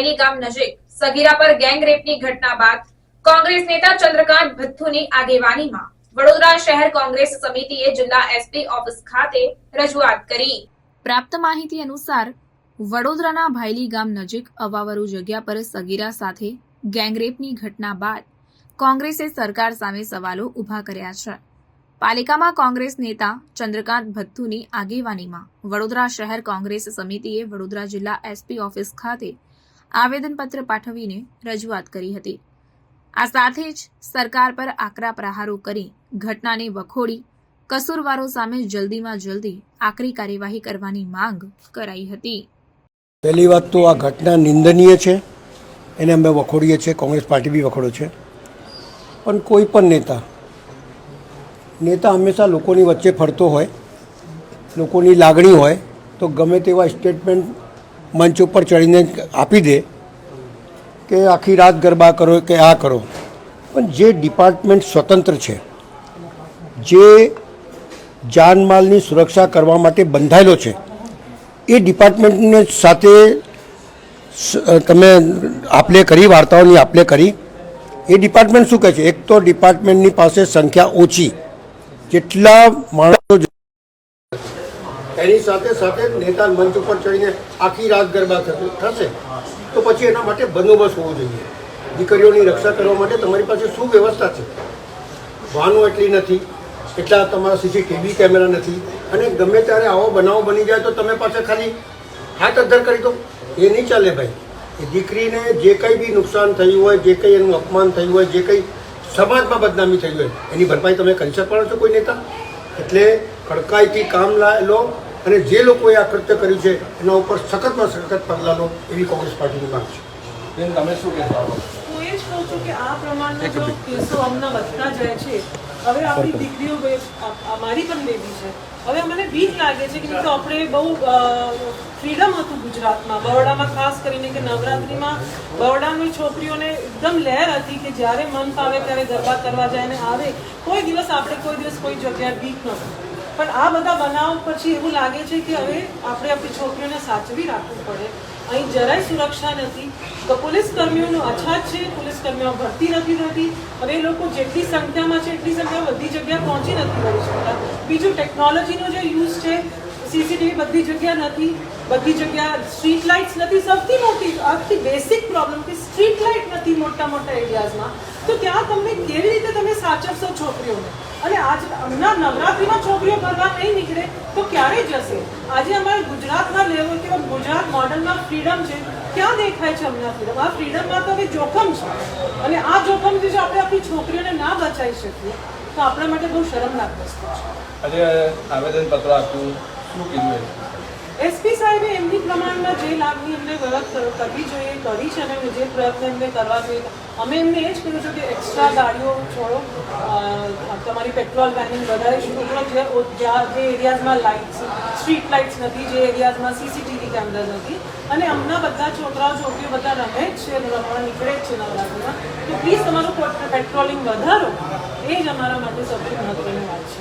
ભાયલી ગામ નજીક સગીરા પર ગેંગ રેપની ઘટના બાદ કોંગ્રેસ નેતા ચંદ્રકાંત ભથ્થુની આગેવાનીમાં વડોદરા શહેર કોંગ્રેસ સમિતિએ જિલ્લા એસપી ઓફિસ ખાતે રજૂઆત કરી। પ્રાપ્ત માહિતી અનુસાર વડોદરાના ભાયલી ગામ નજીક અવાવરૂ જગ્યા પર સગીરા સાથે ગેંગરેપની ઘટના બાદ કોંગ્રેસે સરકાર સામે સવાલો ઊભા કર્યા છે। પાલિકામાં કોંગ્રેસ નેતા ચંદ્રકાંત ભથ્થુની આગેવાનીમાં વડોદરા શહેર કોંગ્રેસ સમિતિએ વડોદરા જિલ્લા એસપી ઓફિસ ખાતે આવેદનપત્ર પાઠવીને રજૂઆત કરી હતી। આ સાથે જ સરકાર પર આકરા પ્રહારો કરી ઘટનાને વખોડી કસૂરવારો સામે જલ્દીમાં જલ્દી આકરી કાર્યવાહી કરવાની માંગ કરાઈ હતી। પહેલી વાત તો આ ઘટના નિંદનીય છે, એને અમે વખોડીએ છીએ, કોંગ્રેસ પાર્ટી બી વખોડે છે। પણ કોઈ પણ નેતા હંમેશા લોકોની વચ્ચે ફરતો હોય, લોકોની લાગણી હોય તો ગમે તેવા સ્ટેટમેન્ટ મંચ ઉપર ચડીને આપી દે કે આખી રાત ગરબા કરો કે આ કરો। પણ જે ડિપાર્ટમેન્ટ સ્વતંત્ર છે, જે જાનમાલની સુરક્ષા કરવા માટે બંધાયેલો છે, એ ડિપાર્ટમેન્ટને સાથે તમે આપલે કરી, વાર્તાઓની આપલે કરી। એ ડિપાર્ટમેન્ટ શું કહે છે? એક તો ડિપાર્ટમેન્ટની પાસે સંખ્યા ઓછી, જેટલા માણસો એની સાથે સાથે નેતા મંચ ઉપર ચડીને આખી રાત ગરબા થશે તો પછી એના માટે બંદોબસ્ત હોવો જોઈએ। દીકરીઓની રક્ષા કરવા માટે તમારી પાસે શું વ્યવસ્થા છે? વાહનો એટલી નથી, એટલા તમારા સીસીટીવી કેમેરા નથી, અને ગમે ત્યારે આવો બનાવો બની જાય તો તમે પાસે ખાલી હાથ અદ્ધર કરી દો, એ નહીં ચાલે ભાઈ। એ દીકરીને જે કંઈ બી નુકસાન થયું હોય, જે કંઈ એનું અપમાન થયું હોય, જે કંઈ સમાજમાં બદનામી થઈ હોય, એની ભરપાઈ તમે કરી શકવાનો છો કોઈ નેતા? એટલે કડકાઈથી કામ લો અને જે લોકોએ આ કૃત્ય કર્યું છે એના ઉપર સખતમાં સખત પગલાં લો, એવી કોંગ્રેસ પાર્ટીની માંગ છે। તમે શું કહેશો? હું એ જ કહું છું કે આ પ્રમાણના જો કેસો હમણાં વધતા જાય છે, હવે આપણી દીકરીઓ, અમારી પણ બેબી છે, હવે મને બીક લાગે છે કે તો આપણે બહુ ફ્રીડમ હતું ગુજરાતમાં, બરોડામાં ખાસ કરીને કે નવરાત્રિમાં બરોડાની છોકરીઓને એકદમ લહેર હતી કે જ્યારે મન ફાવે ત્યારે ગરબા કરવા જાય ને આવે, કોઈ દિવસ કોઈ જગ્યાએ બીક નહોતી। પણ આ બધા બનાવ પછી એવું લાગે છે કે હવે આપણે આપણી છોકરીઓને સાચવી રાખવું પડે। અહીં જરાય સુરક્ષા નથી, તો પોલીસ કર્મીઓનો અછાત છે, પોલીસ કર્મીઓ ભરતી નથી થતી। હવે એ લોકો જેટલી સંખ્યામાં છે એટલી સંખ્યા બધી જગ્યાએ પહોંચી નથી વળી શકતા। બીજું ટેકનોલોજીનો જે યુઝ છે, સીસીટીવી બધી જગ્યા નથી, બધી જગ્યા સ્ટ્રીટ લાઇટ્સ નથી। સૌથી મોટી આખી બેસિક પ્રોબ્લેમ કે સ્ટ્રીટ લાઇટ નથી મોટા એરિયાઝમાં, તો ત્યાં તમને કેવી રીતે તમે સાચવશો છોકરીઓને? અને આજ હમણાં નવરાત્રિમાં છોકરીઓ ગરબા નહીં નીકળે તો ક્યારે જશે? આજે અમારે ગુજરાતના લેવલ કે ગુજરાત મોડલમાં ફ્રીડમ છે, ક્યાં દેખાય છે હમણાં ફ્રીડમ? આ ફ્રીડમમાં તો હવે જોખમ છે, અને આ જોખમ જે છે આપણે આપણી છોકરીઓને ના બચાવી શકીએ તો આપણા માટે બહુ શરમનાક વસ્તુ છે। આજે આવેદનપત્ર આપ્યું, શું કીધું? એસપી સાહેબે એમની પ્રમાણમાં જે લાગણી એમને વ્યવસ્થા કરવી જોઈએ કરી છે, અને જે પ્રયત્ન એમને કરવા જોઈએ અમે એમને એ જ કહ્યું છે કે એક્સ્ટ્રા ગાડીઓ છોડો, તમારી પેટ્રોલ વેનિંગ વધારીશું, જે એરિયાઝમાં લાઇટ્સ, સ્ટ્રીટ લાઇટ્સ નથી, જે એરિયાઝમાં સીસીટીવી કેમેરા નથી, અને હમણાં બધા છોકરાઓ છોકરીઓ બધા રમે જ છે, રમવા નીકળે જ છે નવરાત્રિમાં, તો પ્લીઝ તમારું પેટ્રોલિંગ વધારો, એ જ અમારા માટે સૌથી મહત્વની વાત છે।